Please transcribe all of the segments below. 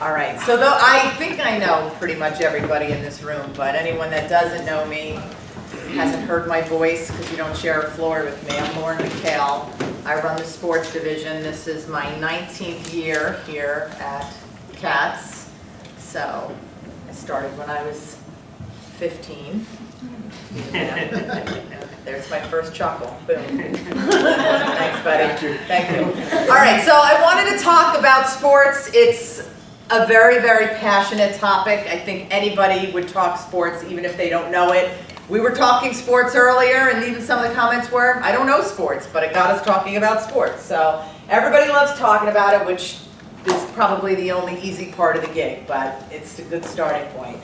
All right, so though I think I know pretty much everybody in this room, but anyone that doesn't know me, hasn't heard my voice because you don't share a floor with me, I'm McHale. I run the sports division. This is my 19th year here at Katz. So I started when I was 15. There's my first chuckle. Boom. Thanks, buddy. Thank you. All right, so I wanted to talk about sports. It's a very, very passionate topic. I think anybody would talk sports even if they don't know it. We were talking sports earlier, and even some of the comments were, I don't know sports, but it got us talking about sports. So everybody loves talking about it, which is probably the only easy part of the gig, but it's a good starting point.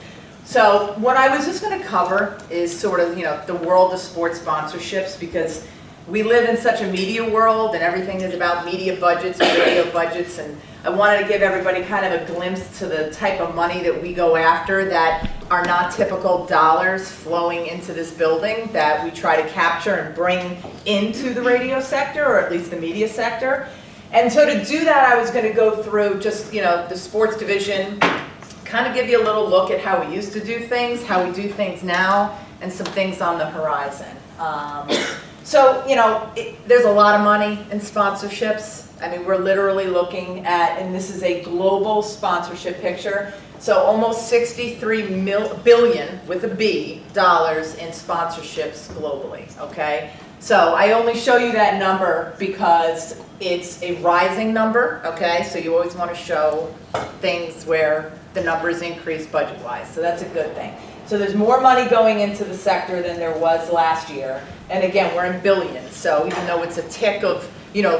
So what I was just going to cover is sort of, the world of sports sponsorships, because we live in such a media world and everything is about media budgets and radio budgets, and I wanted to give everybody kind of a glimpse to the type of money that we go after that are not typical dollars flowing into this building that we try to capture and bring into the radio sector, or at least the media sector. And so to do that, I was going to go through just, the sports division, kind of give you a little look at how we used to do things, how we do things now, and some things on the horizon. So, there's a lot of money in sponsorships. I mean, we're literally looking at, and this is a global sponsorship picture, so almost 63 billion, with a B, dollars in sponsorships globally, okay? So I only show you that number because it's a rising number, okay? So you always want to show things where the numbers increase budget-wise, so that's a good thing. So there's more money going into the sector than there was last year. And again, we're in billions, so even though it's a tick of,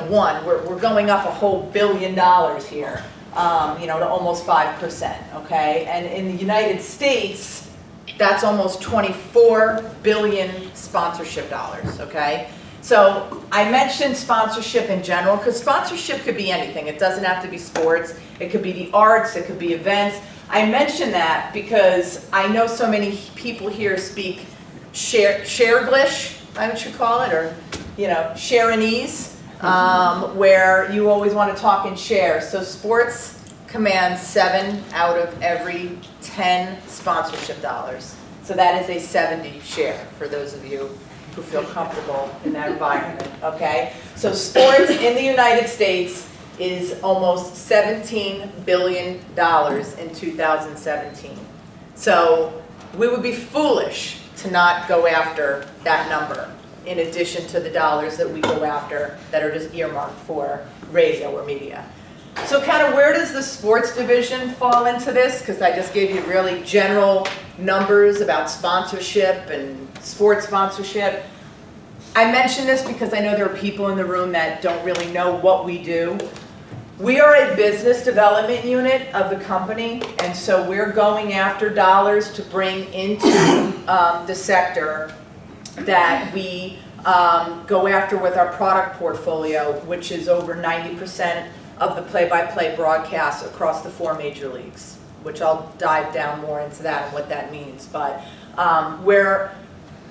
one, we're going up a whole $1 billion here, to almost 5%, okay? And in the United States, that's almost 24 billion sponsorship dollars, okay? So I mentioned sponsorship in general, because sponsorship could be anything. It doesn't have to be sports. It could be the arts. It could be events. I mention that because I know so many people here speak Shareglish, I should call it, or Sharonese, where you always want to talk in shares. So sports commands 7 out of every 10 sponsorship dollars. So that is a 70 share for those of you who feel comfortable in that environment, okay? So sports in the United States is almost $17 billion in 2017. So we would be foolish to not go after that number, in addition to the dollars that we go after that are just earmarked for radio or media. So kind of where does the sports division fall into this? Because I just gave you really general numbers about sponsorship and sports sponsorship. I mention this because I know there are people in the room that don't really know what we do. We are a business development unit of the company, and so we're going after dollars to bring into the sector that we go after with our product portfolio, which is over 90% of the play-by-play broadcasts across the 4 major leagues, which I'll dive down more into that and what that means. But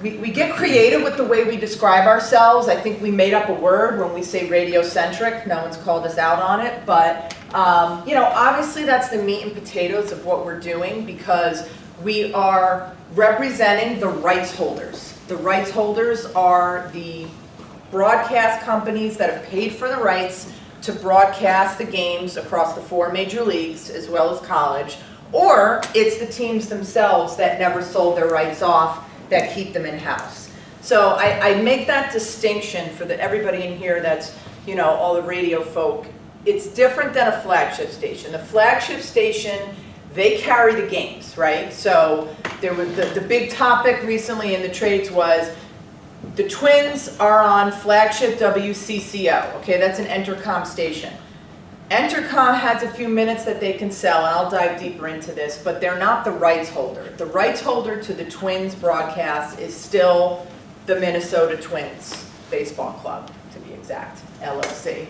we get creative with the way we describe ourselves. I think we made up a word when we say radio-centric. No one's called us out on it, but obviously that's the meat and potatoes of what we're doing, because we are representing the rights holders. The rights holders are the broadcast companies that have paid for the rights to broadcast the games across the 4 major leagues as well as college, or it's the teams themselves that never sold their rights off that keep them in-house. So I make that distinction for everybody in here that's, all the radio folk. It's different than a flagship station. The flagship station, they carry the games, right? So there was the big topic recently in the trades was the Twins are on flagship WCCO. Okay, that's an Entercom station. Entercom has a few minutes that they can sell, and I'll dive deeper into this, but they're not the rights holder. The rights holder to the Twins broadcast is still the Minnesota Twins Baseball Club, to be exact, LLC.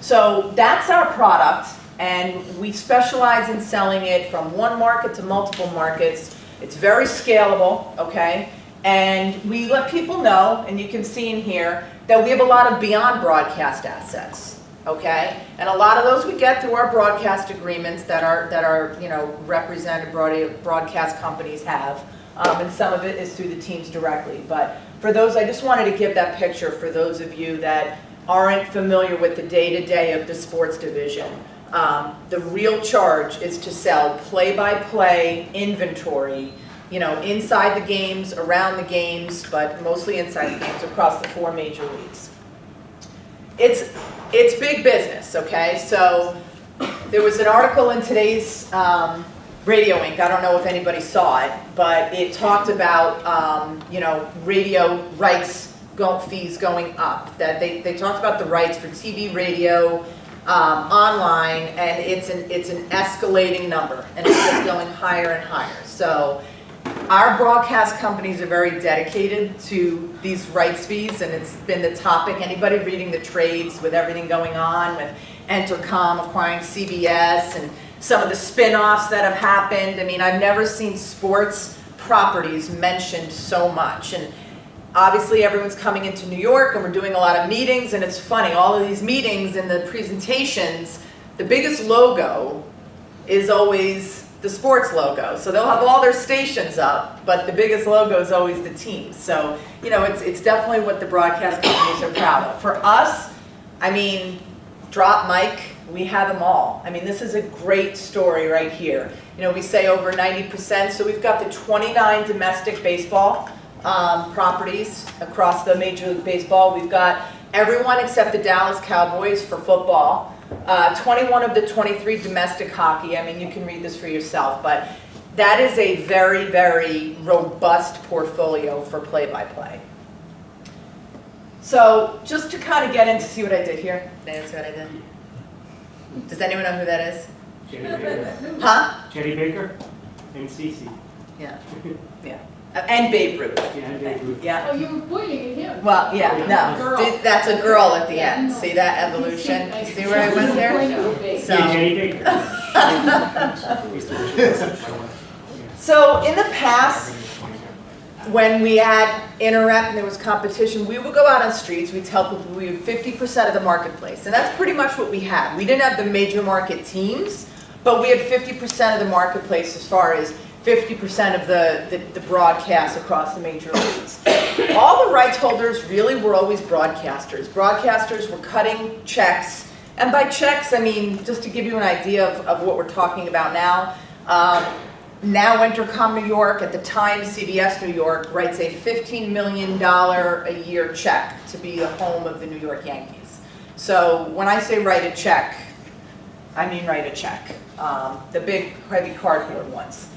So that's our product, and we specialize in selling it from one market to multiple markets. It's very scalable, okay? And we let people know, and you can see in here, that we have a lot of beyond broadcast assets. okay? And a lot of those we get through our broadcast agreements that our represented broadcast companies have, and some of it is through the teams directly. But for those, I just wanted to give that picture for those of you that aren't familiar with the day-to-day of the sports division. The real charge is to sell play-by-play inventory, inside the games, around the games, but mostly inside the games across the 4 major leagues. It's big business, okay? So there was an article in today's Radio Inc. I don't know if anybody saw it, but it talked about, radio rights fees going up. That they talked about the rights for TV, radio, online, and it's an escalating number, and it's just going higher and higher. So our broadcast companies are very dedicated to these rights fees, and it's been the topic. Anybody reading the trades with everything going on with Entercom acquiring CBS and some of the spin-offs that have happened. I mean, I've never seen sports properties mentioned so much. And obviously everyone's coming into New York and we're doing a lot of meetings, and it's funny, all of these meetings and the presentations, the biggest logo is always the sports logo. So they'll have all their stations up, but the biggest logo is always the team. So, it's definitely what the broadcast companies are proud of. For us, I mean, drop mic, we have them all. I mean, this is a great story right here. We say over 90%, so we've got the 29 domestic baseball properties across the Major League Baseball. We've got everyone except the Dallas Cowboys for football. 21 of the 23 domestic hockey. I mean, you can read this for yourself, but that is a very, very robust portfolio for play-by-play. So just to kind of get into, see what I did here? Did I see what I did? Does anyone know who that is? Jetty Baker. Huh? Jetty Baker and Cece. Yeah. Yeah. And Babe Ruth. Yeah, and Babe Ruth. Yeah. Oh, you were pointing at him. Well, yeah, no. Girl. That's a girl at the end. See that evolution? You see where I went there? So, Yeah, Jetty Baker. so in the past, when we had interrep and there was competition, we would go out on streets, we'd tell people we had 50% of the marketplace. And that's pretty much what we had. We didn't have the major market teams, but we had 50% of the marketplace as far as 50% of the broadcasts across the major leagues. All the rights holders really were always broadcasters. Broadcasters were cutting checks, and by checks, I mean, just to give you an idea of what we're talking about now, now Entercom New York, at the time CBS New York, writes a $15 million a year check to be the home of the New York Yankees. So when I say write a check, I mean write a check, the big heavy cardboard ones.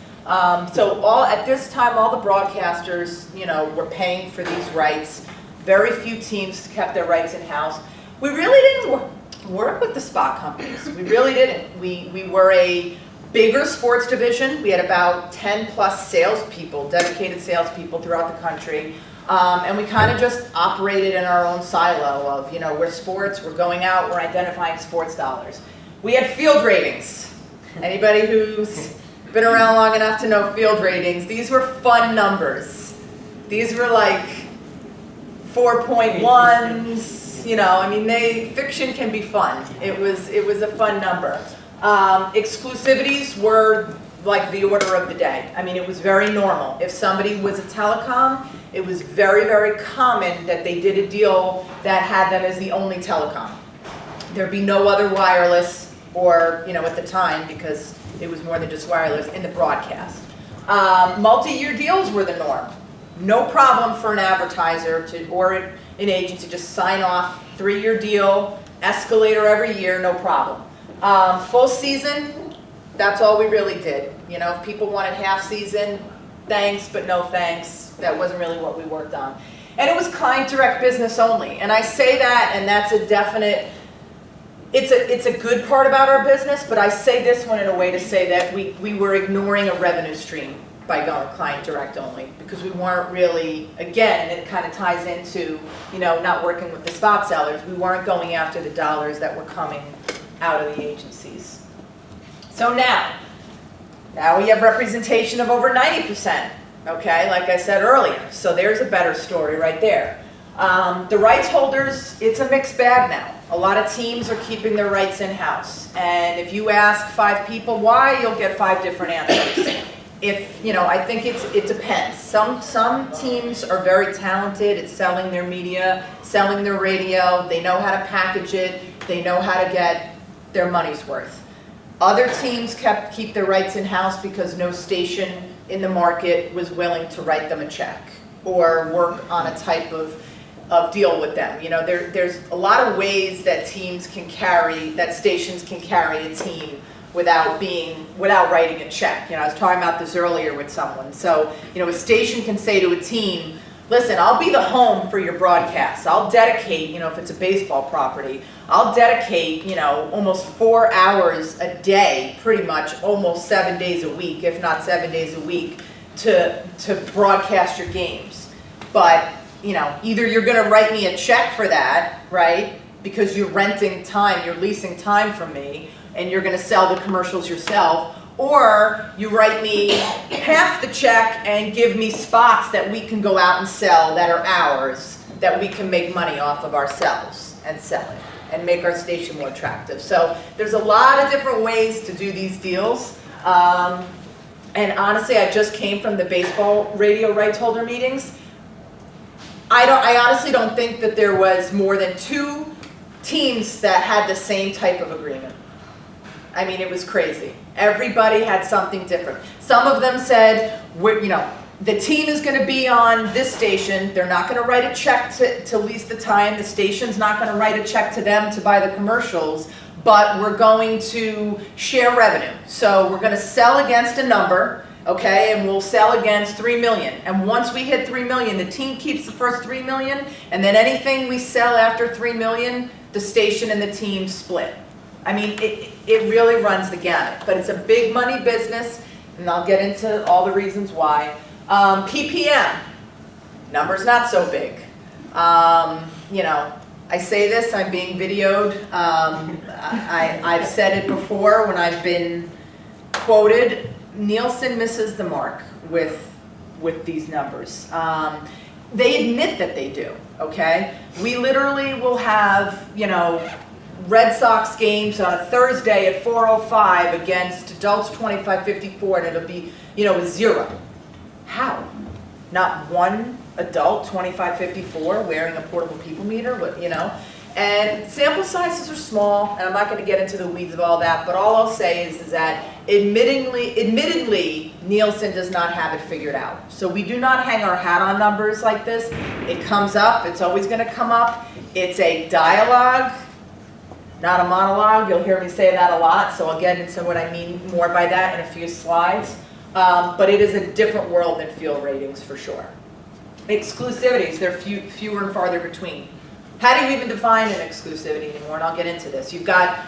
So at this time, all the broadcasters, were paying for these rights. Very few teams kept their rights in-house. We really didn't work with the spot companies. We really didn't. We were a bigger sports division. We had about 10 plus salespeople, dedicated salespeople throughout the country. And we kind of just operated in our own silo of, we're sports, we're going out, we're identifying sports dollars. We had field ratings. Anybody who's been around long enough to know field ratings, these were fun numbers. These were like 4.1s, fiction can be fun. It was a fun number. Exclusivities were like the order of the day. I mean, it was very normal. If somebody was a telecom, it was very, very common that they did a deal that had them as the only telecom. There'd be no other wireless, or, at the time, because it was more than just wireless, in the broadcast. Multi-year deals were the norm. No problem for an advertiser or an agent to just sign off, 3-year deal, escalator every year, no problem. Full season, that's all we really did. If people wanted half season, thanks, but no thanks. That wasn't really what we worked on. And it was client direct business only. And I say that, and that's a definite, it's a good part about our business, but I say this one in a way to say that we were ignoring a revenue stream by going client direct only, because we weren't really, again, it kind of ties into, not working with the spot sellers. We weren't going after the dollars that were coming out of the agencies. So now we have representation of over 90%, okay, like I said earlier. So there's a better story right there. The rights holders, it's a mixed bag now. A lot of teams are keeping their rights in-house. And if you ask 5 people why, you'll get 5 different answers. I think it depends. Some teams are very talented at selling their media, selling their radio. They know how to package it. They know how to get their money's worth. Other teams keep their rights in-house because no station in the market was willing to write them a check or work on a type of deal with them. There's a lot of ways that stations can carry a team without writing a check. I was talking about this earlier with someone. So, a station can say to a team, listen, I'll be the home for your broadcast. I'll dedicate, if it's a baseball property, I'll dedicate, almost 4 hours a day, pretty much almost 7 days a week, if not 7 days a week, to broadcast your games. But, either you're going to write me a check for that, right? Because you're renting time, you're leasing time from me, and you're going to sell the commercials yourself, or you write me half the check and give me spots that we can go out and sell that are ours, that we can make money off of ourselves and sell it and make our station more attractive. So there's a lot of different ways to do these deals. And honestly, I just came from the baseball radio rights holder meetings. I honestly don't think that there was more than 2 teams that had the same type of agreement. I mean, it was crazy. Everybody had something different. Some of them said, the team is going to be on this station. They're not going to write a check to lease the time. The station's not going to write a check to them to buy the commercials, but we're going to share revenue. So we're going to sell against a number, okay, and we'll sell against 3 million. And once we hit 3 million, the team keeps the first 3 million, and then anything we sell after 3 million, the station and the team split. I mean, it really runs the gamut, but it's a big money business, and I'll get into all the reasons why. PPM, number's not so big. I say this, I'm being videoed. I've said it before when I've been quoted. Nielsen misses the mark with these numbers. They admit that they do, okay? We literally will have, Red Sox games on a Thursday at 4:05 against adults 25-54, and it'll be, 0. How? Not one adult 25-54 wearing a portable people meter, And sample sizes are small, and I'm not going to get into the weeds of all that, but all I'll say is that admittedly, Nielsen does not have it figured out. So we do not hang our hat on numbers like this. It comes up, it's always going to come up. It's a dialogue, not a monologue. You'll hear me say that a lot, so I'll get into what I mean more by that in a few slides. But it is a different world than field ratings for sure. Exclusivities, they're fewer and farther between. How do you even define an exclusivity anymore? And I'll get into this. You've got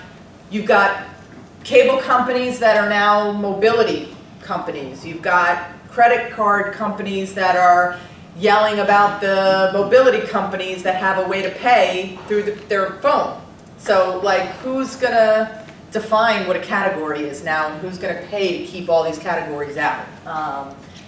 cable companies that are now mobility companies. You've got credit card companies that are yelling about the mobility companies that have a way to pay through their phone. So, who's going to define what a category is now, and who's going to pay to keep all these categories out?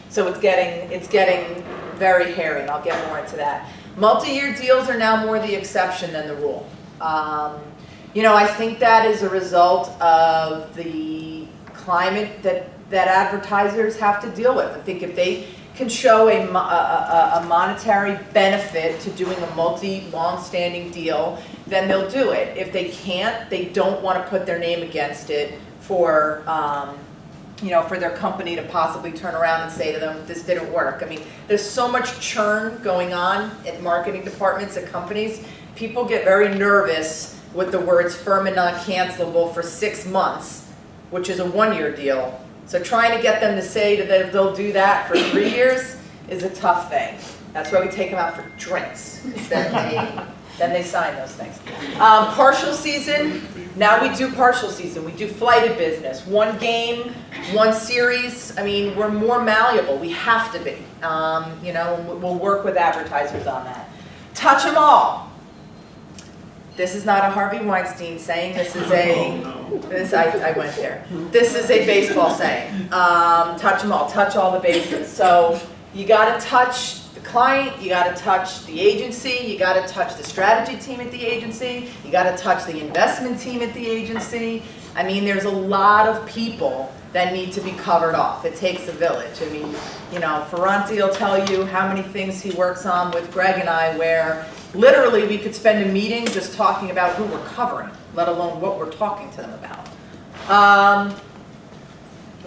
So it's getting very hairy, and I'll get more into that. Multi-year deals are now more the exception than the rule. I think that is a result of the climate that advertisers have to deal with. I think if they can show a monetary benefit to doing a long-standing deal, then they'll do it. If they can't, they don't want to put their name against it for their company to possibly turn around and say to them, this didn't work. I mean, there's so much churn going on at marketing departments at companies. People get very nervous with the words firm and non-cancelable for 6 months, which is a 1-year deal. So trying to get them to say that they'll do that for 3 years is a tough thing. That's why we take them out for drinks. Then they sign those things. Partial season, now we do partial season. We do flighted business. 1 game, 1 series. I mean, we're more malleable. We have to be. We'll work with advertisers on that. Touch them all. This is not a Harvey Weinstein saying. This is I went there. This is a baseball saying. Touch them all. Touch all the bases. So you got to touch the the client, you got to touch the agency, you got to touch the strategy team at the agency, you got to touch the investment team at the agency. I mean, there's a lot of people that need to be covered off. It takes a village. I mean, you know, Ferranti will tell you how many things he works on with Greg and I where literally we could spend a meeting just talking about who we're covering, let alone what we're talking to them about.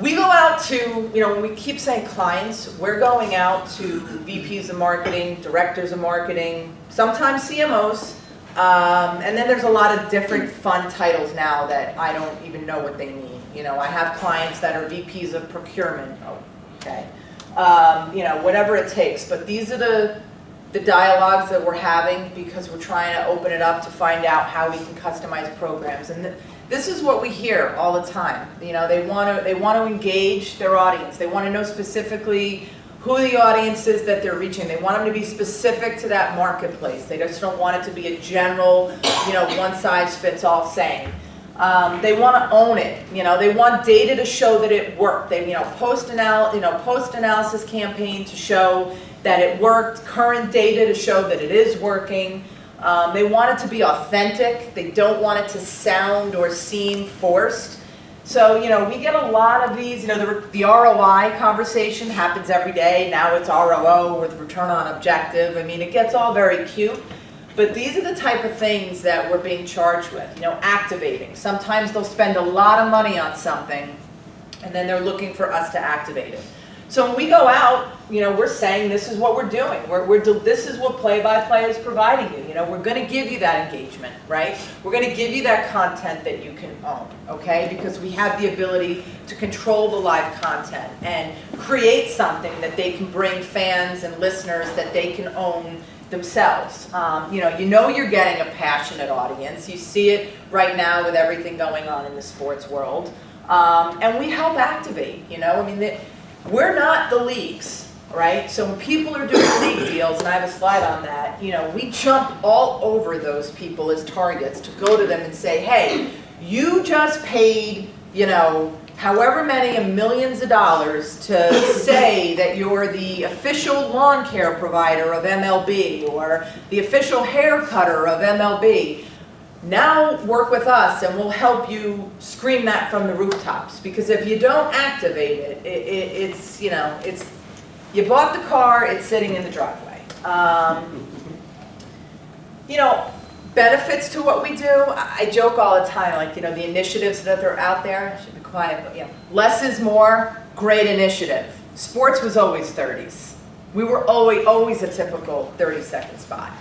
We go out to, you know, when we keep saying clients, we're going out to VPs of marketing, directors of marketing, sometimes CMOs, and then there's a lot of different fun titles now that I don't even know what they mean. You know, I have clients that are VPs of procurement, oh, okay, you know, whatever it takes, but these are the dialogues that we're having because we're trying to open it up to find out how we can customize programs. And this is what we hear all the time. You know, they want to engage their audience. They want to know specifically who the audience is that they're reaching. They want them to be specific to that marketplace. They just don't want it to be a general, you know, one-size-fits-all saying. They want to own it. You know, they want data to show that it worked. They, you know, post-analysis campaign to show that it worked. Current data to show that it is working. They want it to be authentic. They don't want it to sound or seem forced. So, you know, we get a lot of these, you know, the ROI conversation happens every day. Now it's ROO with return on objective. I mean, it gets all very cute. But these are the type of things that we're being charged with, you know, activating. Sometimes they'll spend a lot of money on something, and then they're looking for us to activate it. So when we go out, you know, we're saying this is what we're doing. This is what play-by-play is providing you. You know, we're going to give you that engagement, right? We're going to give you that content that you can own, okay? Because we have the ability to control the live content and create something that they can bring fans and listeners that they can own themselves. You know you're getting a passionate audience. You see it right now with everything going on in the sports world. And we help activate, you know. I mean, we're not the leagues, right? So when people are doing league deals, and I have a slide on that, you know, we jump all over those people as targets to go to them and say, hey, you just paid, you know, however many millions of dollars to say that you're the official lawn care provider of MLB or the official hair cutter of MLB. Now work with us and we'll help you scream that from the rooftops. Because if you don't activate it, it's, you know, it's, you bought the car, it's sitting in the driveway. You know, benefits to what we do, I joke all the time, like, you know, the initiatives that are out there, I should be quiet, but, you know, less is more, great initiative. Sports was always 30s. We were always a typical 30-second spot.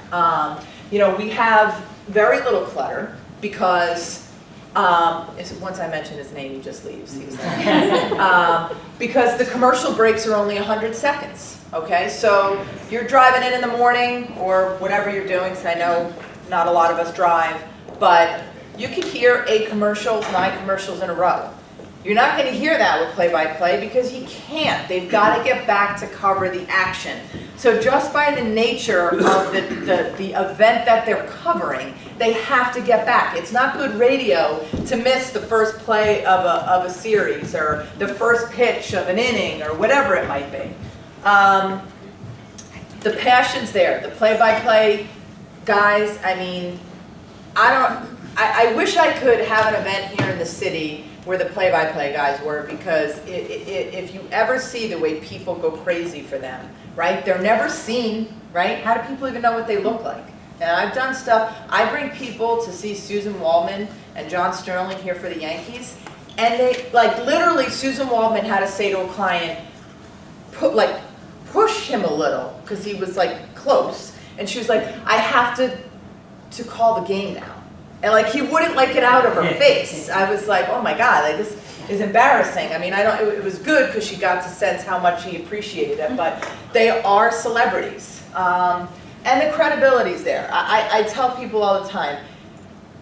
You know, we have very little clutter because, once I mention his name, he just leaves. He's like, because the commercial breaks are only 100 seconds, okay? So you're driving in the morning or whatever you're doing, so I know not a lot of us drive, but you can hear 8 commercials, 9 commercials in a row. You're not going to hear that with play-by-play because you can't. They've got to get back to cover the action. So just by the nature of the event that they're covering, they have to get back. It's not good radio to miss the first play of a series or the first pitch of an inning or whatever it might be. The passion's there. The play-by-play guys, I mean, I wish I could have an event here in the city where the play-by-play guys were, because if you ever see the way people go crazy for them, right? They're never seen, right? How do people even know what they look like? And I've done stuff. I bring people to see Susan Waldman and John Sterling here for the Yankees, and they, like, literally Susan Waldman had to say to a client, push him a little, because he was, like, close. And she was like, I have to call the game now. And, like, he wouldn't, like, get out of her face. I was like, oh my God, like, this is embarrassing. I mean, it was good because she got to sense how much he appreciated it, but they are celebrities. And the credibility's there. I tell people all the time,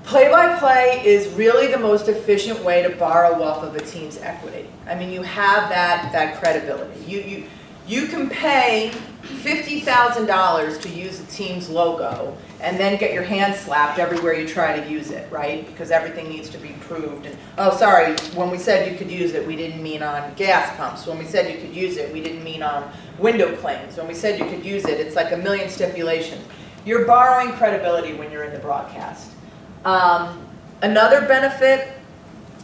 play-by-play is really the most efficient way to borrow off of a team's equity. I mean, you have that credibility. You can pay $50,000 to use the team's logo and then get your hand slapped everywhere you try to use it, right? Because everything needs to be proved. And, oh, sorry, when we said you could use it, we didn't mean on gas pumps. When we said you could use it, we didn't mean on window clings. When we said you could use it, it's like a million stipulations. You're borrowing credibility when you're in the broadcast. Another benefit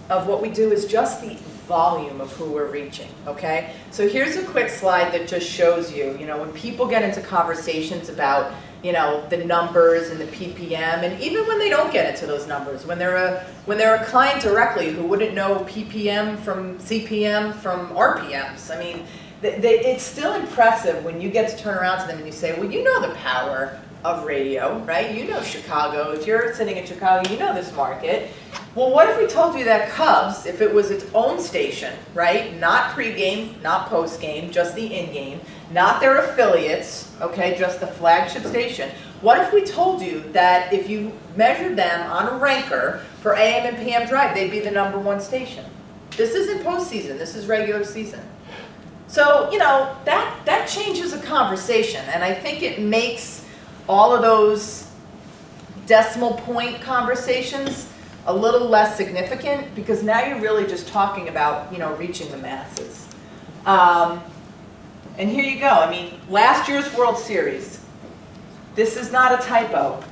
of what we do is just the volume of who we're reaching, okay? So here's a quick slide that just shows you, when people get into conversations about, the numbers and the PPM, and even when they don't get into those numbers, when they're a client directly who wouldn't know PPM from CPM from RPMs, I mean, it's still impressive when you get to turn around to them and you say, well, you know the power of radio, right? You know Chicago. If you're sitting in Chicago, you know this market. Well, what if we told you that Cubs, if it was its own station, right? Not pregame, not postgame, just the in-game, not their affiliates, okay, just the flagship station. What if we told you that if you measured them on a ranker for AM and PM drive, they'd be the #1 station? This isn't postseason, this is regular season. So, that changes a conversation, and I think it makes all of those decimal point conversations a little less significant, because now you're really just talking about, reaching the masses. And here you go. I mean, last year's World Series, this is not a typo.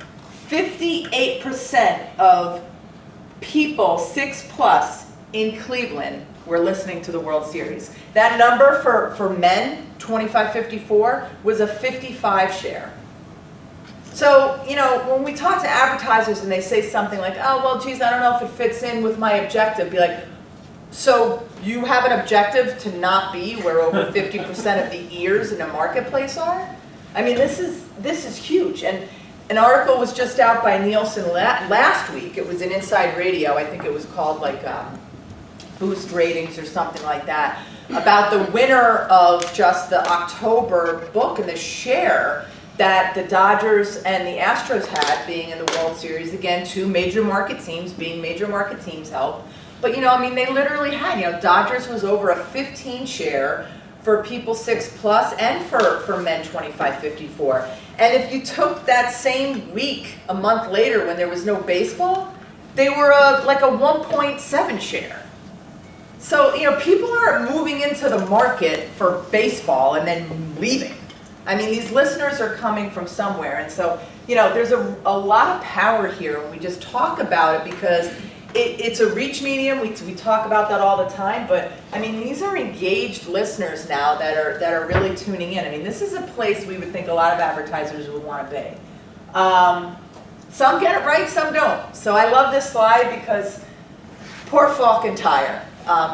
58% of people 6+ in Cleveland were listening to the World Series. That number for men, 25-54, was a 55 share. So, when we talk to advertisers and they say something like, oh, well, geez, I don't know if it fits in with my objective, be like, so you have an objective to not be where over 50% of the ears in a marketplace are? I mean, this is huge. And an article was just out by Nielsen last week. It was in Inside Radio. I think it was called like Boost Ratings or something like that, about the winner of just the October book and the share that the Dodgers and the Astros had being in the World Series. Again, two major market teams, being major market teams help. But, they literally had, Dodgers was over a 15 share for people 6+ and for men 25-54. And if you took that same week, a month later when there was no baseball, they were like a 1.7 share. So, people aren't moving into the market for baseball and then leaving. I mean, these listeners are coming from somewhere, and so, there's a lot of power here when we just talk about it, because it's a reach medium. We talk about that all the time, but I mean, these are engaged listeners now that are really tuning in. I mean, this is a place we would think a lot of advertisers would want to be. Some get it right, some don't. So I love this slide because poor Falcon Tire.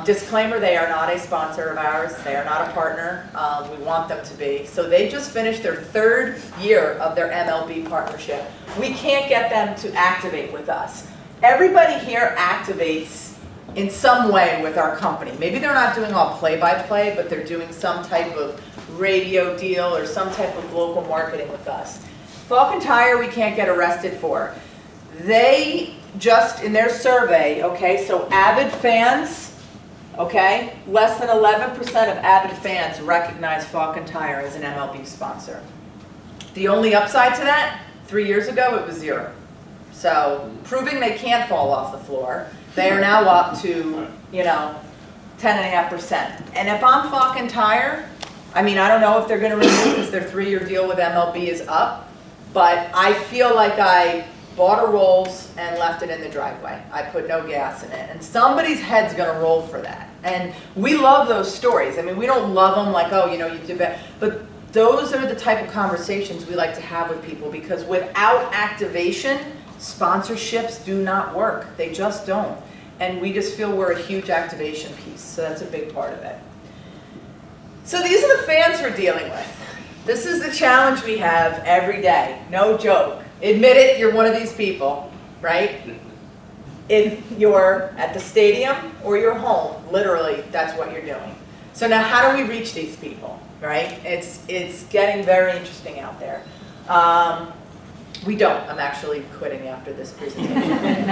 Disclaimer, they are not a sponsor of ours. They are not a partner. We want them to be. So they just finished their 3rd year of their MLB partnership. We can't get them to activate with us. Everybody here activates in some way with our company. Maybe they're not doing all play-by-play, but they're doing some type of radio deal or some type of local marketing with us. Falcon Tire, we can't get arrested for. They just, in their survey, okay, so avid fans, okay, less than 11% of avid fans recognize Falcon Tire as an MLB sponsor. The only upside to that, 3 years ago, it was 0. So, proving they can't fall off the floor, they are now up to, 10.5%. And if I'm Falcon Tire, I mean, I don't know if they're going to renew because their 3-year deal with MLB is up, but I feel like I bought a Rolls and left it in the driveway. I put no gas in it. And somebody's head's going to roll for that. And we love those stories. I mean, we don't love them like, oh, you did bad. But those are the type of conversations we like to have with people, because without activation, sponsorships do not work. They just don't. And we just feel we're a huge activation piece. So that's a big part of it. So these are the fans we're dealing with. This is the challenge we have every day. No joke. Admit it, you're one of these people, right? If you're at the stadium or you're home, literally, that's what you're doing. So now how do we reach these people, right? It's getting very interesting out there. We don't. I'm actually quitting after this presentation.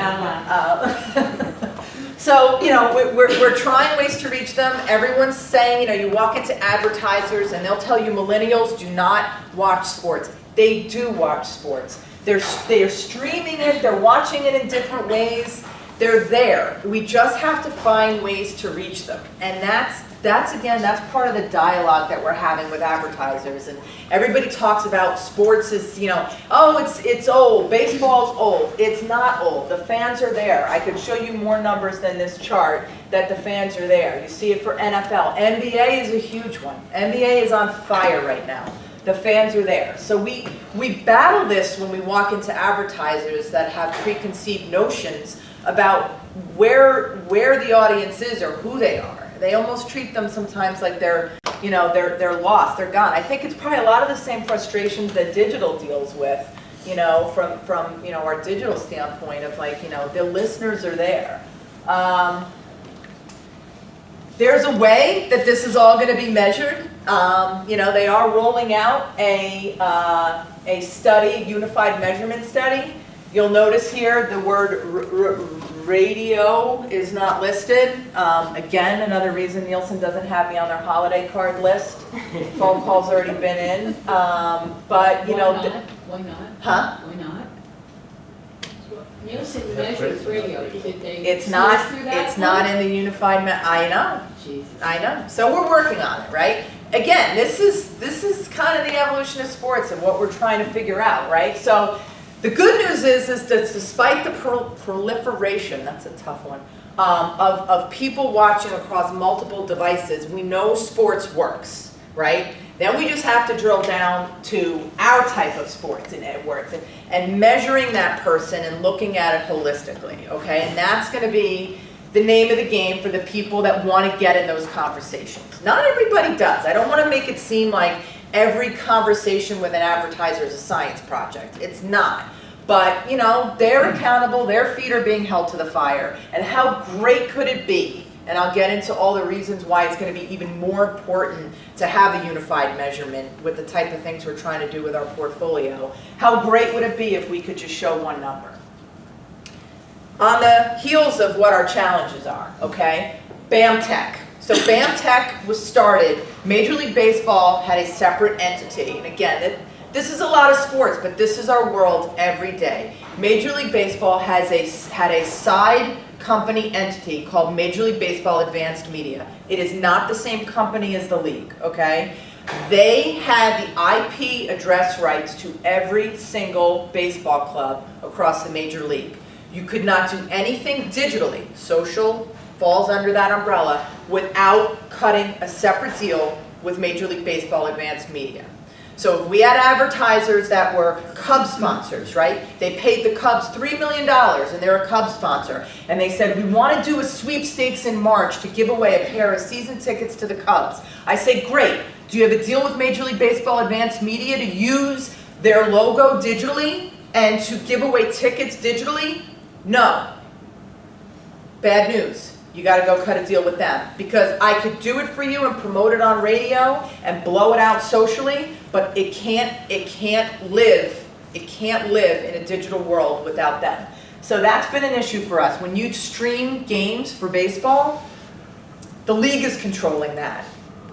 So, we're trying ways to reach them. Everyone's saying, you walk into advertisers and they'll tell you millennials do not watch sports. They do watch sports. They are streaming it, they're watching it in different ways. They're there. We just have to find ways to reach them. And that's part of the dialogue that we're having with advertisers. And everybody talks about sports as, it's old, baseball's old. It's not old. The fans are there. I could show you more numbers than this chart that the fans are there. You see it for NFL. NBA is a huge one. NBA is on fire right now. The fans are there. So we battle this when we walk into advertisers that have preconceived notions about where the audience is or who they are. They almost treat them sometimes like they're lost, they're gone. I think it's probably a lot of the same frustrations that digital deals with, from our digital standpoint of the listeners are there. There's a way that this is all going to be measured. They are rolling out a study, unified measurement study. You'll notice here the word radio is not listed. Again, another reason Nielsen doesn't have me on their holiday card list. Phone call's already been in. But Why not? Huh? Why not? Nielsen measures radio. Did they It's see not. us through that It's not one? in the unified. I know. Jesus. I know. So we're working on it, right? Again, this is kind of the evolution of sports and what we're trying to figure out, right? So the good news is that despite the proliferation, that's a tough one, of people watching across multiple devices, we know sports works, right? Then we just have to drill down to our type of sports and it works, and measuring that person and looking at it holistically, okay? And that's going to be the name of the game for the people that want to get in those conversations. Not everybody does. I don't want to make it seem like every conversation with an advertiser is a science project. It's not. But, they're accountable, their feet are being held to the fire. And how great could it be? And I'll get into all the reasons why it's going to be even more important to have a unified measurement with the type of things we're trying to do with our portfolio. How great would it be if we could just show one number? On the heels of what our challenges are, okay? BAMTech. So BAMTech was started, Major League Baseball had a separate entity. And again, this is a lot of sports, but this is our world every day. Major League Baseball had a side company entity called Major League Baseball Advanced Media. It is not the same company as the league, okay? They had the IP address rights to every single baseball club across the major league. You could not do anything digitally, social falls under that umbrella, without cutting a separate deal with Major League Baseball Advanced Media. So if we had advertisers that were Cubs sponsors, right? They paid the Cubs $3 million and they're a Cubs sponsor. And they said, we want to do a sweepstakes in March to give away a pair of season tickets to the Cubs. I say, great. Do you have a deal with Major League Baseball Advanced Media to use their logo digitally and to give away tickets digitally? No. Bad news. You got to go cut a deal with them, because I could do it for you and promote it on radio and blow it out socially, but it can't live in a digital world without them. So that's been an issue for us. When you stream games for baseball, the league is controlling that.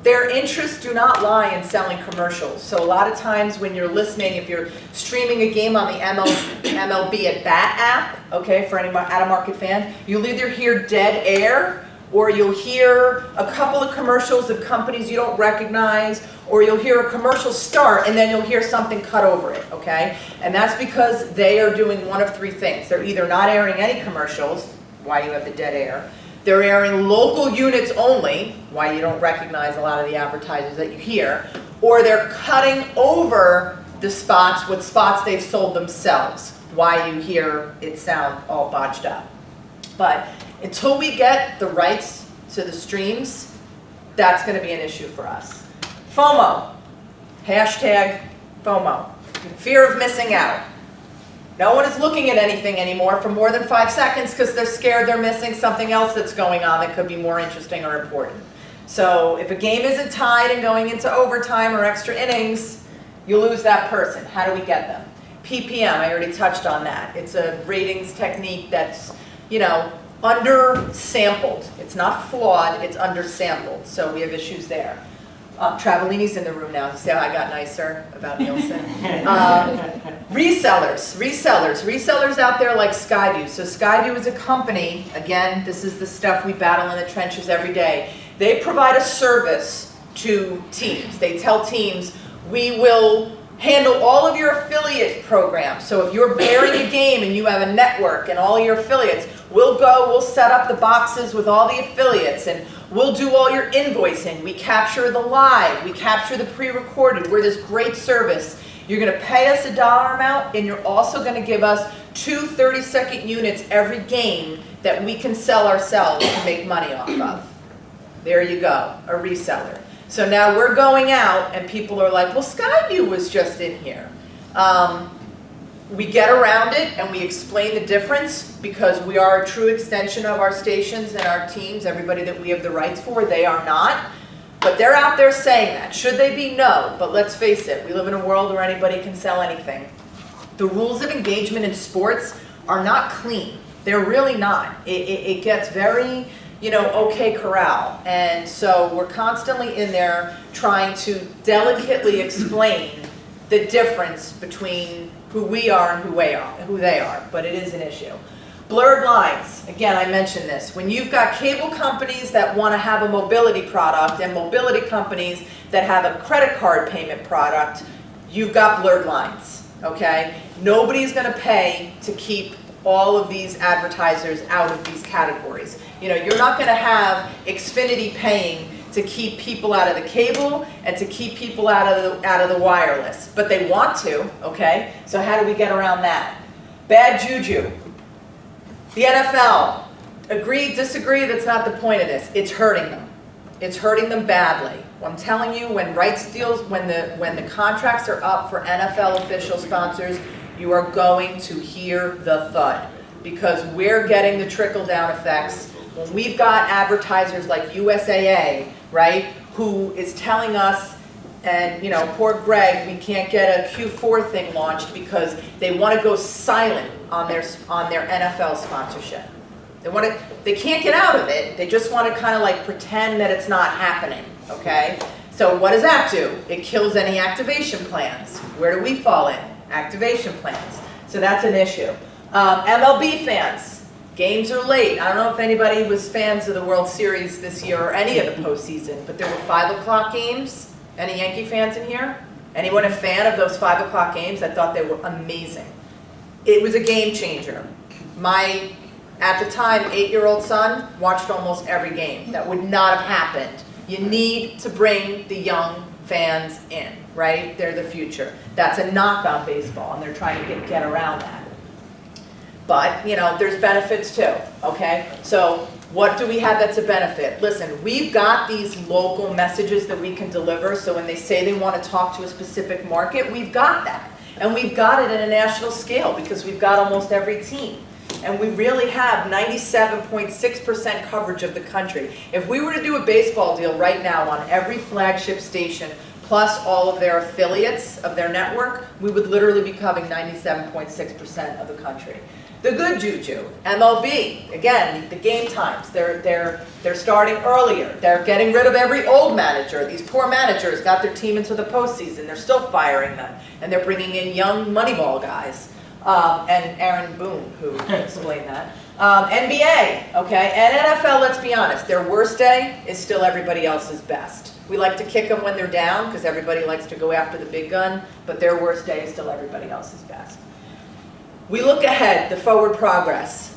Their interests do not lie in selling commercials. So a lot of times when you're listening, if you're streaming a game on the MLB at Bat app, okay, for any out-of-market fans, you'll either hear dead air, or you'll hear a couple of commercials of companies you don't recognize, or you'll hear a commercial start and then you'll hear something cut over it, okay? And that's because they are doing one of three things. They're either not airing any commercials, why you have the dead air. They're airing local units only, why you don't recognize a lot of the advertisers that you hear, or they're cutting over the spots with spots they've sold themselves, why you hear it sound all botched up. But until we get the rights to the streams, that's going to be an issue for us. FOMO, hashtag FOMO, fear of missing out. No one is looking at anything anymore for more than 5 seconds because they're scared they're missing something else that's going on that could be more interesting or important. So if a game isn't tied and going into overtime or extra innings, you lose that person. How do we get them? PPM, I already touched on that. It's a ratings technique that's, you know, under-sampled. It's not flawed, it's under-sampled, so we have issues there. Travellini's in the room now. See how I got nicer about Nielsen? Resellers out there like Skyview. So Skyview is a company, again, this is the stuff we battle in the trenches every day. They provide a service to teams. They tell teams, we will handle all of your affiliate programs. So if you're airing a game and you have a network and all your affiliates, we'll set up the boxes with all the affiliates and we'll do all your invoicing. We capture the live, we capture the pre-recorded. We're this great service. You're gonna pay us a dollar amount and you're also gonna give us 2 30-second units every game that we can sell ourselves to make money off of. There you go, a reseller. So now we're going out and people are like, well, Skyview was just in here. We get around it and we explain the difference because we are a true extension of our stations and our teams, everybody that we have the rights for, they are not. But they're out there saying that. Should they be? No. But let's face it, we live in a world where anybody can sell anything. The rules of engagement in sports are not clean. They're really not. It gets very, you know, okay corral. And so we're constantly in there trying to delicately explain the difference between who we are and who they are, but it is an issue. Blurred lines, again, I mentioned this. When you've got cable companies that want to have a mobility product and mobility companies that have a credit card payment product, you've got blurred lines, okay? Nobody's going to pay to keep all of these advertisers out of these categories. You know, you're not going to have Xfinity paying to keep people out of the cable and to keep people out of the wireless, but they want to, okay? So how do we get around that? Bad juju. The NFL, agree, disagree, that's not the point of this. It's hurting them. It's hurting them badly. I'm telling you, when rights deals, when the contracts are up for NFL official sponsors, you are going to hear the thud because we're getting the trickle-down effects. When we've got advertisers like USAA, right, who is telling us, and you know, poor Greg, we can't get a Q4 thing launched because they want to go silent on their NFL sponsorship. They can't get out of it. They just want to kind of like pretend that it's not happening, okay? So what does that do? It kills any activation plans. Where do we fall in? Activation plans. So that's an issue. MLB fans, games are late. I don't know if anybody was fans of the World Series this year or any of the postseason, but there were 5 o'clock games. Any Yankee fans in here? Anyone a fan of those 5 o'clock games? I thought they were amazing. It was a game changer. My, at the time, 8-year-old son watched almost every game. That would not have happened. You need to bring the young fans in, right? They're the future. That's a knock on baseball, and they're trying to get around that. But, you know, there's benefits too, okay? So what do we have that's a benefit? Listen, we've got these local messages that we can deliver, so when they say they want to talk to a specific market, we've got that. And we've got it at a national scale because we've got almost every team. And we really have 97.6% coverage of the country. If we were to do a baseball deal right now on every flagship station, plus all of their affiliates of their network, we would literally be covering 97.6% of the country. The good juju, MLB, again, the game times, they're starting earlier. They're getting rid of every old manager. These poor managers got their team into the postseason. They're still firing them. And they're bringing in young Moneyball guys. And Aaron Boone, who explained that. NBA, okay, and NFL, let's be honest, their worst day is still everybody else's best. We like to kick them when they're down because everybody likes to go after the big gun, but their worst day is still everybody else's best. We look ahead, the forward progress.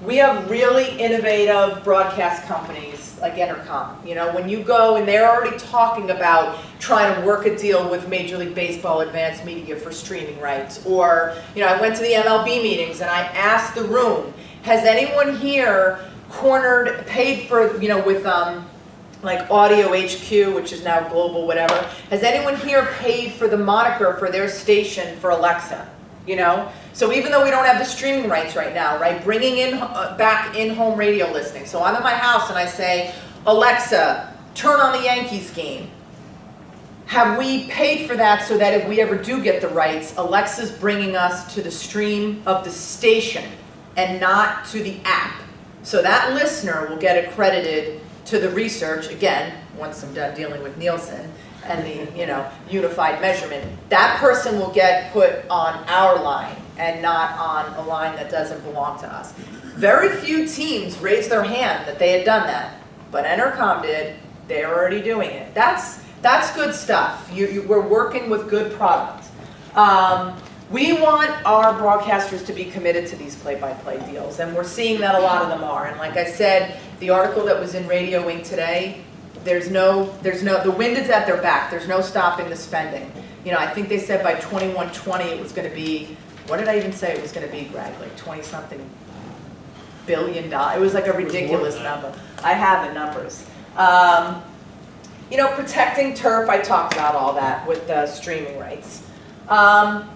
We have really innovative broadcast companies like Entercom. You know, when you go and they're already talking about trying to work a deal with Major League Baseball Advanced Media for streaming rights. Or, you know, I went to the MLB meetings and I asked the room, has anyone here paid for, you know, with like Audio HQ, which is now Global whatever, has anyone here paid for the moniker for their station for Alexa? You know, so even though we don't have the streaming rights right now, right, bringing in back in-home radio listening. So I'm at my house and I say, Alexa, turn on the Yankees game. have we paid for that so that if we ever do get the rights, Alexa's bringing us to the stream of the station and not to the app. So that listener will get accredited to the research, again, once I'm done dealing with Nielsen and the, you know, unified measurement. That person will get put on our line and not on a line that doesn't belong to us. Very few teams raised their hand that they had done that, but Entercom did. They're already doing it. That's good stuff. We're working with good product. We want our broadcasters to be committed to these play-by-play deals, and we're seeing that a lot of them are. And like I said, the article that was in Radio Wing today, the wind is at their back. There's no stopping the spending. You know, I think they said by 2120 it was going to be, what did I even say it was going to be, Greg? Like 20-something billion dollars. It was like a ridiculous number. I have the numbers. You know, protecting turf, I talked about all that with the streaming rights.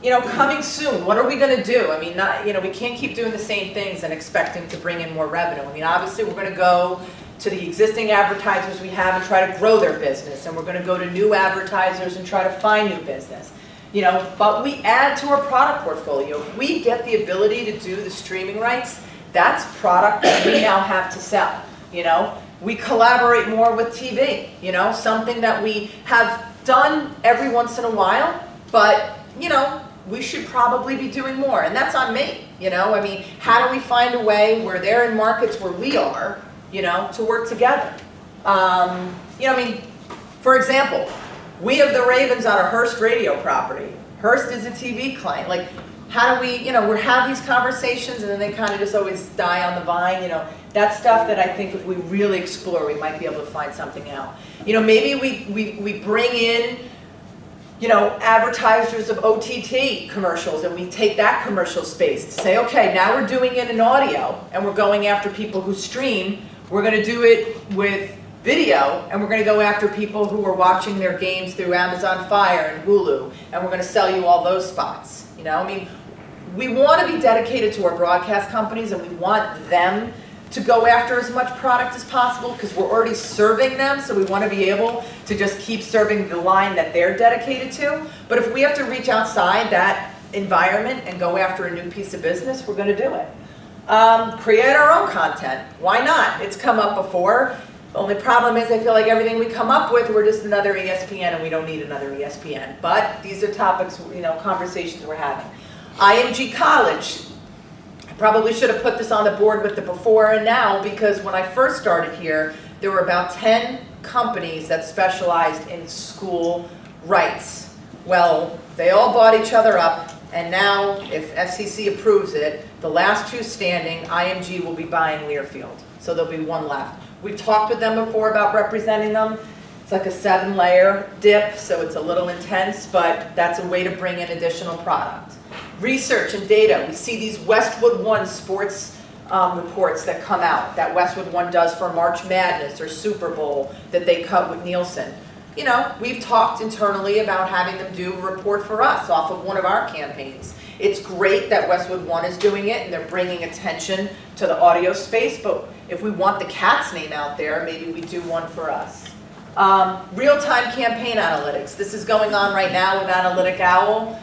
You know, coming soon, what are we going to do? I mean, you know, we can't keep doing the same things and expecting to bring in more revenue. I mean, obviously we're going to go to the existing advertisers we have and try to grow their business, and we're going to go to new advertisers and try to find new business. You know, but we add to our product portfolio. If we get the ability to do the streaming rights, that's product that we now have to sell, you know. We collaborate more with TV, you know, something that we have done every once in a while, but, you know, we should probably be doing more, and that's on me, you know. I mean, how do we find a way where they're in markets where we are, you know, to work together? You know, I mean, for example, we have the Ravens on a Hearst radio property. Hearst is a TV client. Like, how do we, you know, we have these conversations and then they kind of just always die on the vine, you know. That's stuff that I think if we really explore, we might be able to find something out. You know, maybe we bring in, you know, advertisers of OTT commercials, and we take that commercial space to say, okay, now we're doing it in audio and we're going after people who stream. We're going to do it with video, and we're going to go after people who are watching their games through Amazon Fire and Hulu, and we're going to sell you all those spots. You know, I mean, we want to be dedicated to our broadcast companies, and we want them to go after as much product as possible because we're already serving them, so we want to be able to just keep serving the line that they're dedicated to. But if we have to reach outside that environment and go after a new piece of business, we're going to do it. Create our own content. Why not? It's come up before. The only problem is I feel like everything we come up with, we're just another ESPN, and we don't need another ESPN. But these are topics, you know, conversations we're having. IMG College. Probably should have put this on the board with the before and now, because when I first started here, there were about 10 companies that specialized in school rights. Well, they all bought each other up, and now if FCC approves it, the last two standing, IMG will be buying Learfield. So there'll be one left. We've talked with them before about representing them. It's like a 7-layer dip, so it's a little intense, but that's a way to bring in additional product. Research and data. We see these Westwood One sports reports that come out, that Westwood One does for March Madness or Super Bowl that they cut with Nielsen. You know, we've talked internally about having them do a report for us off of one of our campaigns. It's great that Westwood One is doing it and they're bringing attention to the audio space, but if we want the Katz name out there, maybe we do one for us. Real-time campaign analytics. This is going on right now with Analytic Owl.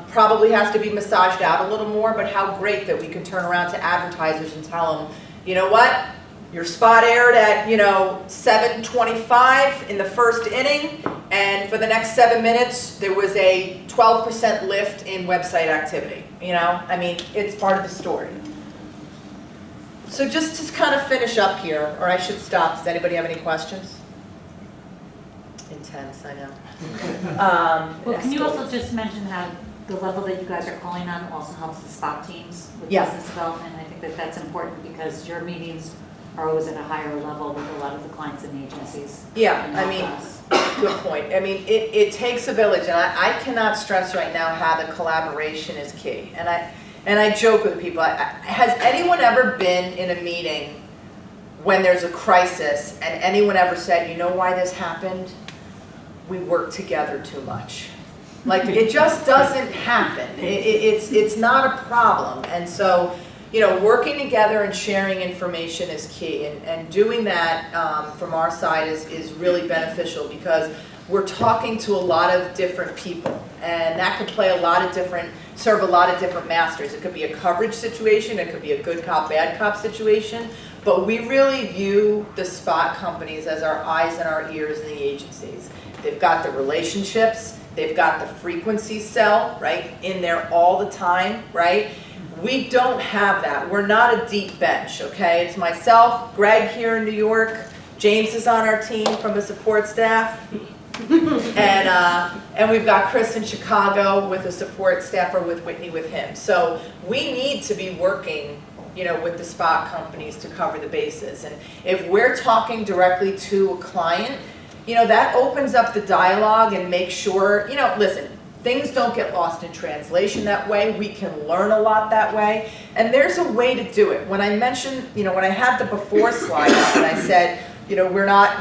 Probably has to be massaged out a little more, but how great that we can turn around to advertisers and tell them, you know what, your spot aired at, you know, 7:25 in the first inning, and for the next 7 minutes, there was a 12% lift in website activity. You know, I mean, it's part of the story. So just to kind of finish up here, or I should stop. Does anybody have any questions? Intense, I know. Well, can you also just mention how the level that you guys are calling on also helps the spot teams with Yeah. business development? I think that that's important because your meetings are always at a higher level with a lot of the clients and agencies. Yeah, and I not mean, us. good point. I mean, it takes a village, and I cannot stress right now how the collaboration is key. And I joke with people. Has anyone ever been in a meeting when there's a crisis and anyone ever said, you know why this happened? We work together too much. Like, it just doesn't happen. It's not a problem. And so, you know, working together and sharing information is key. And doing that from our side is really beneficial because we're talking to a lot of different people, and that could play serve a lot of different masters. It could be a coverage situation, it could be a good cop, bad cop situation, but we really view the spot companies as our eyes and our ears in the agencies. They've got the relationships, they've got the frequency cell, right, in there all the time, right? We don't have that. We're not a deep bench, okay? It's myself, Greg here in New York, James is on our team from the support staff, and we've got Chris in Chicago with a support staff, or with Whitney with him. So we need to be working, you know, with the spot companies to cover the bases. And if we're talking directly to a client, you know, that opens up the dialogue and makes sure, you know, listen, things don't get lost in translation that way. We can learn a lot that way. And there's a way to do it. When I mentioned, you know, when I had the before slide up and I said, you know,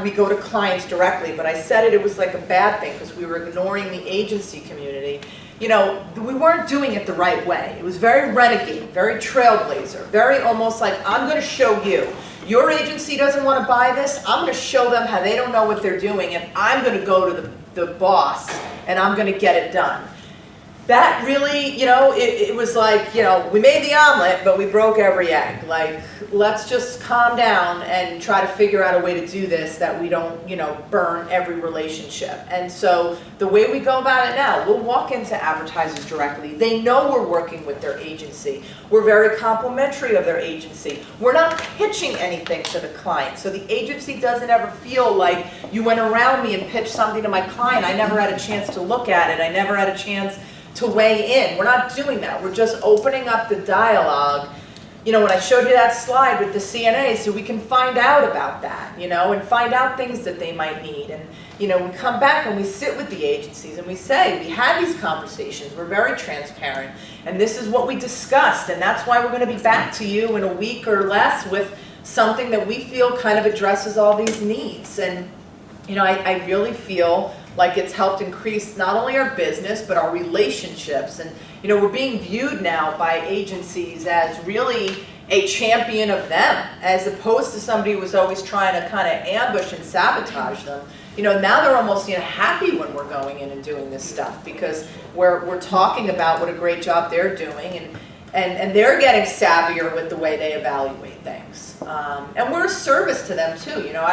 we go to clients directly, but I said it was like a bad thing because we were ignoring the agency community. You know, we weren't doing it the right way. It was very renegade, very trailblazer, very almost like, I'm going to show you. Your agency doesn't want to buy this, I'm going to show them how they don't know what they're doing, and I'm going to go to the boss, and I'm going to get it done. That really, you know, it was like, you know, we made the omelet, but we broke every egg. Like, let's just calm down and try to figure out a way to do this that we don't, you know, burn every relationship. And so the way we go about it now, we'll walk into advertisers directly. They know we're working with their agency. We're very complimentary of their agency. We're not pitching anything to the client. So the agency doesn't ever feel like you went around me and pitched something to my client. I never had a chance to look at it. I never had a chance to weigh in. We're not doing that. We're just opening up the dialogue. You know, when I showed you that slide with the CNA, so we can find out about that, you know, and find out things that they might need. And, you know, we come back and we sit with the agencies and we say, we had these conversations, we're very transparent, and this is what we discussed, and that's why we're going to be back to you in a week or less with something that we feel kind of addresses all these needs. And, you know, I really feel like it's helped increase not only our business, but our relationships. And, you know, we're being viewed now by agencies as really a champion of them, as opposed to somebody who was always trying to kind of ambush and sabotage them. You know, now they're almost, you know, happy when we're going in and doing this stuff, because we're talking about what a great job they're doing, and they're getting savvier with the way they evaluate things. And we're a service to them too. You know,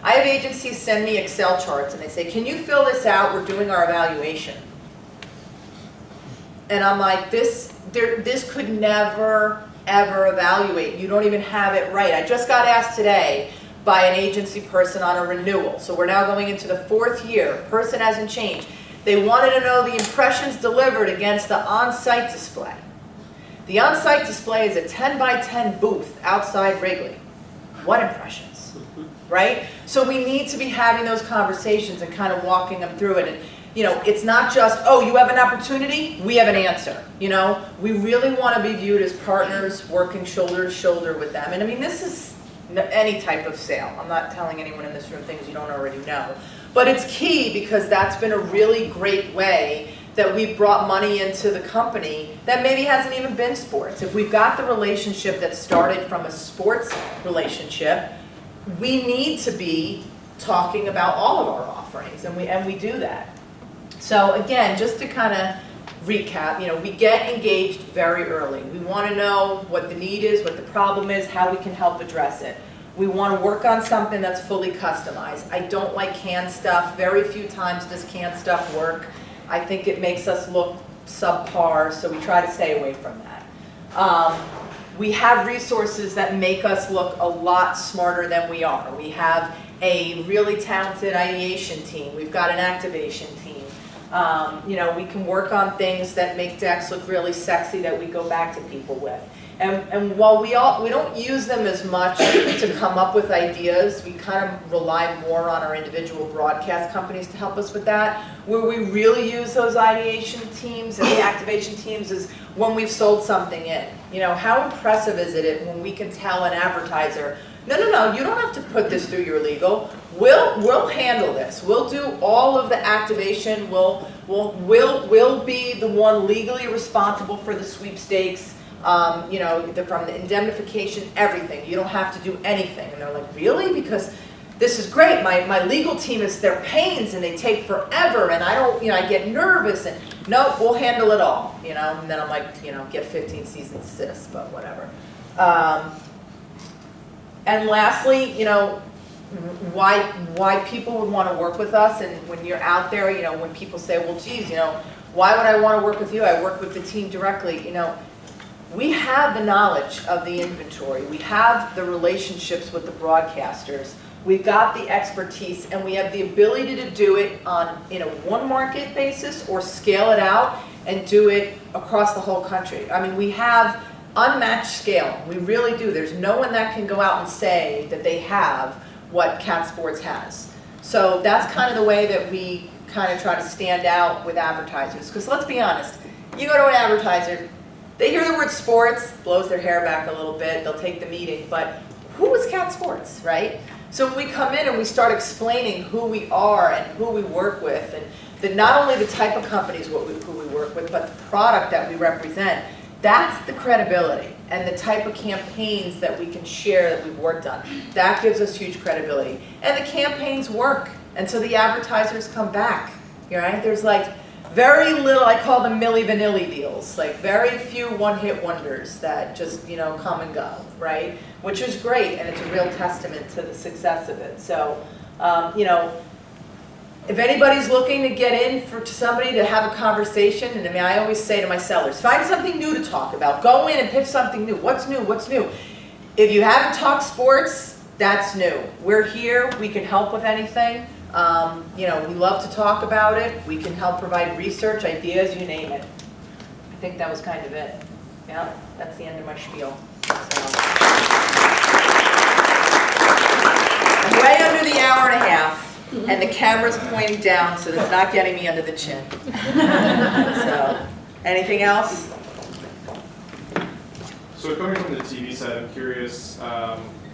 I have agencies send me Excel charts and they say, can you fill this out? We're doing our evaluation. And I'm like, this could never, ever evaluate. You don't even have it right. I just got asked today by an agency person on a renewal. So we're now going into the 4th year. Person hasn't changed. They wanted to know the impressions delivered against the on-site display. The on-site display is a 10 by 10 booth outside Wrigley. What impressions? Right? So we need to be having those conversations and kind of walking them through it. And, you know, it's not just, oh, you have an opportunity, we have an answer. You know, we really want to be viewed as partners working shoulder to shoulder with them. And I mean, this is any type of sale. I'm not telling anyone in this room things you don't already know. But it's key, because that's been a really great way that we've brought money into the company that maybe hasn't even been sports. If we've got the relationship that started from a sports relationship, we need to be talking about all of our offerings, and we do that. So again, just to kind of recap, you know, we get engaged very early. We want to know what the need is, what the problem is, how we can help address it. We want to work on something that's fully customized. I don't like canned stuff. Very few times does canned stuff work. I think it makes us look subpar, so we try to stay away from that. We have resources that make us look a lot smarter than we are. We have a really talented ideation team. We've got an activation team. You know, we can work on things that make decks look really sexy that we go back to people with. And while we don't use them as much to come up with ideas, we kind of rely more on our individual broadcast companies to help us with that. Where we really use those ideation teams and the activation teams is when we've sold something in. You know, how impressive is it when we can tell an advertiser, no, you don't have to put this through your legal. We'll handle this. We'll do all of the activation. We'll be the one legally responsible for the sweepstakes. You know, from the indemnification, everything. You don't have to do anything. And they're like, really? Because this is great, my legal team is their pains and they take forever and I don't, I get nervous and no, we'll handle it all, and then I'm like, get 15 cease and desist, but whatever. And lastly, why people would want to work with us, and when you're out there, when people say, well, geez, why would I want to work with you? I work with the team directly. We have the knowledge of the inventory. We have the relationships with the broadcasters. We've got the expertise, and we have the ability to do it in a one market basis or scale it out and do it across the whole country. I mean, we have unmatched scale. We really do. There's no one that can go out and say that they have what Katz Sports has. So that's kind of the way that we kind of try to stand out with advertisers. Because let's be honest, you go to an advertiser, they hear the word sports, blows their hair back a little bit, they'll take the meeting, but who is Katz Sports, right? So when we come in and we start explaining who we are and who we work with, and not only the type of companies who we work with, but the product that we represent, that's the credibility and the type of campaigns that we can share that we've worked on. That gives us huge credibility. And the campaigns work, and so the advertisers come back, right? There's like very little, I call them Milli Vanilli deals, like very few one-hit wonders that just, come and go, right? Which is great, and it's a real testament to the success of it. So, if anybody's looking to get in to somebody to have a conversation, and I always say to my sellers, find something new to talk about. Go in and pitch something new. What's new? What's new? If you haven't talked sports, that's new. We're here. We can help with anything. We love to talk about it. We can help provide research, ideas, you name it. I think that was kind of it. Yeah, that's the end of my spiel. So. I'm way under the hour and a half. And the camera's pointing down, so it's not getting me under the chin. So, anything else? So coming from the TV side, I'm curious,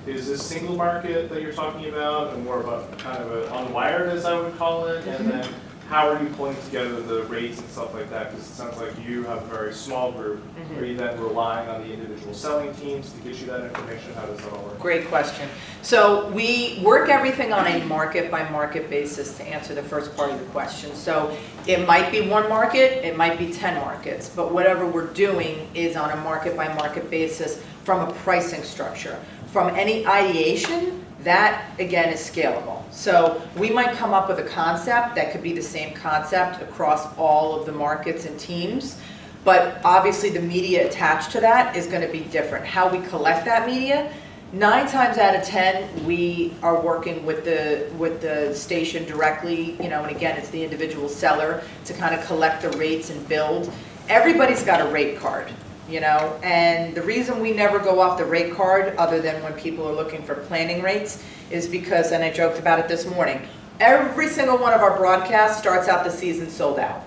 is this single market that you're talking about, and more of a kind of an unwired, as I would call it, and then how are you pulling together the rates and stuff like that? Because it sounds like you have a very small group. Are you then relying on the individual selling teams to get you that information? How does that all work? Great question. So we work everything on a market by market basis to answer the first part of your question. So it might be one market, it might be 10 markets, but whatever we're doing is on a market by market basis from a pricing structure. From any ideation, that again is scalable. So we might come up with a concept that could be the same concept across all of the markets and teams, but obviously the media attached to that is going to be different. How we collect that media, 9 times out of 10 we are working with the station directly, and again it's the individual seller to kind of collect the rates and build. Everybody's got a rate card. And the reason we never go off the rate card, other than when people are looking for planning rates, is because, and I joked about it this morning, every single one of our broadcasts starts out the season sold out.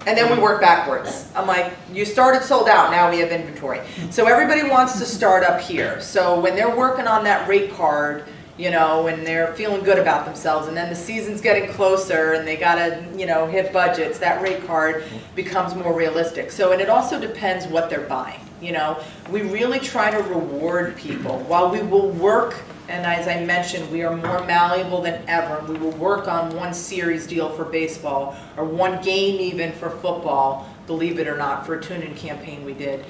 And then we work backwards. I'm like, you started sold out, now we have inventory. So everybody wants to start up here. So when they're working on that rate card, and they're feeling good about themselves, and then the season's getting closer and they gotta, hit budgets, that rate card becomes more realistic. So, and it also depends what they're buying, We really try to reward people. While we will work, and as I mentioned, we are more malleable than ever. We will work on one series deal for baseball, or one game even for football, believe it or not, for a tune-in campaign we did.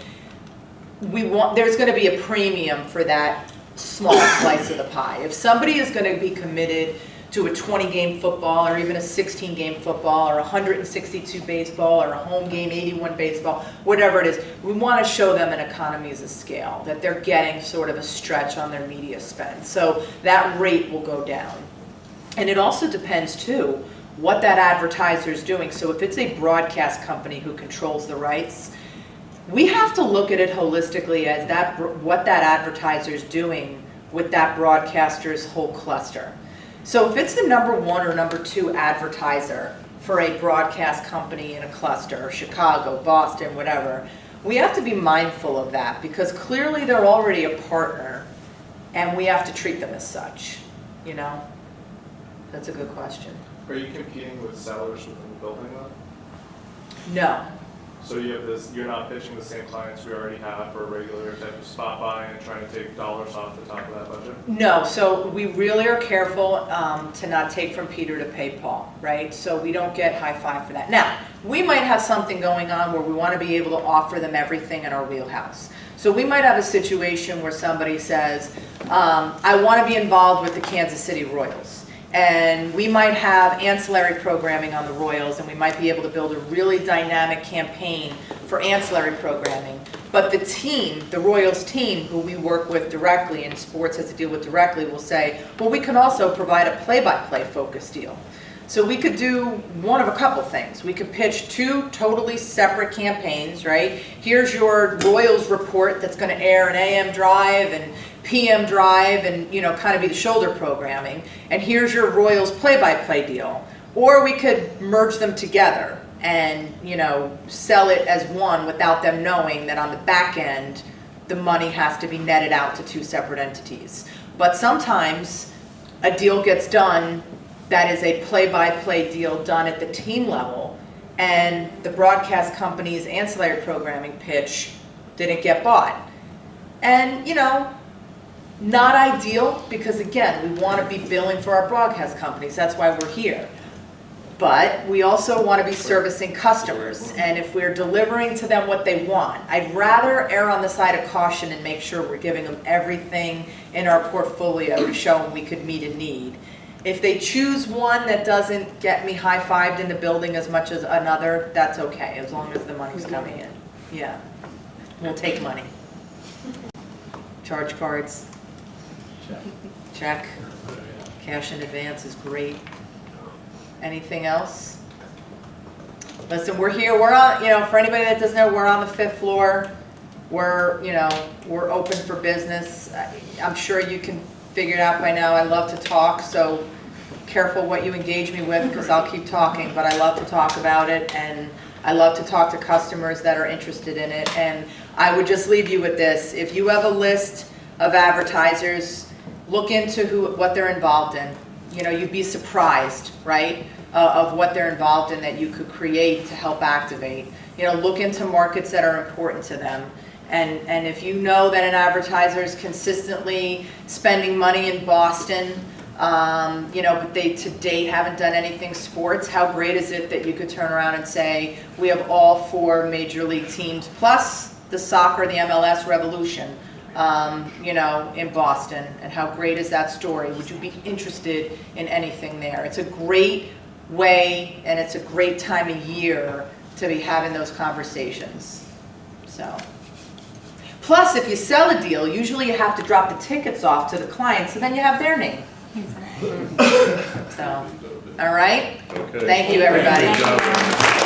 There's gonna be a premium for that small slice of the pie. If somebody is going to be committed to a 20-game football, or even a 16-game football, or 162 baseball, or a home game 81 baseball, whatever it is, we want to show them an economies of scale, that they're getting sort of a stretch on their media spend. So that rate will go down. And it also depends too what that advertiser is doing. So if it's a broadcast company who controls the rights, we have to look at it holistically as what that advertiser is doing with that broadcaster's whole cluster. So if it's the #1 or #2 advertiser for a broadcast company in a cluster, Chicago, Boston, whatever, we have to be mindful of that, because clearly they're already a partner and we have to treat them as such, That's a good question. Are you competing with sellers within the building then? No. So you have this, you're not pitching the same clients we already have for a regular type of spot buying and trying to take dollars off the top of that budget? No, so we really are careful to not take from Peter to pay Paul, right? So we don't get high five for that. Now, we might have something going on where we want to be able to offer them everything in our wheelhouse. So we might have a situation where somebody says, I want to be involved with the Kansas City Royals. And we might have ancillary programming on the Royals, and we might be able to build a really dynamic campaign for ancillary programming. But the team, the Royals team, who we work with directly and sports has to deal with directly, will say, well, we can also provide a play-by-play focus deal. So we could do one of a couple things. We could pitch two totally separate campaigns, right? Here's your Royals report that's going to air an AM drive and PM drive and, you know, kind of be the shoulder programming. And here's your Royals play-by-play deal. Or we could merge them together and, you know, sell it as one without them knowing that on the back end, the money has to be netted out to two separate entities. But sometimes a deal gets done that is a play-by-play deal done at the team level, and the broadcast company's ancillary programming pitch didn't get bought. And, you know, not ideal, because again, we want to be billing for our broadcast companies, that's why we're here. But we also want to be servicing customers, and if we're delivering to them what they want, I'd rather err on the side of caution and make sure we're giving them everything in our portfolio to show them we could meet a need. If they choose one that doesn't get me high-fived in the building as much as another, that's okay, as long as the money's coming in. Yeah, we'll take money. Charge cards, check, cash in advance is great. Anything else? Listen, we're here, we're on, you know, for anybody that doesn't know, we're on the 5th floor. We're, you know, we're open for business. I'm sure you can figure it out by now. I love to talk, so careful what you engage me with, because I'll keep talking, but I love to talk about it, and I love to talk to customers that are interested in it. And I would just leave you with this. If you have a list of advertisers, look into what they're involved in. You know, you'd be surprised, right, of what they're involved in that you could create to help activate. You know, look into markets that are important to them. And if you know that an advertiser is consistently spending money in Boston, you know, but they to date haven't done anything sports, how great is it that you could turn around and say, we have all 4 major league teams, plus the soccer, the MLS Revolution, you know, in Boston, and how great is that story? Would you be interested in anything there? It's a great way, and it's a great time of year to be having those conversations. So, plus if you sell a deal, usually you have to drop the tickets off to the client, so then you have their name. So, all right? Okay. Thank you, everybody. Good job.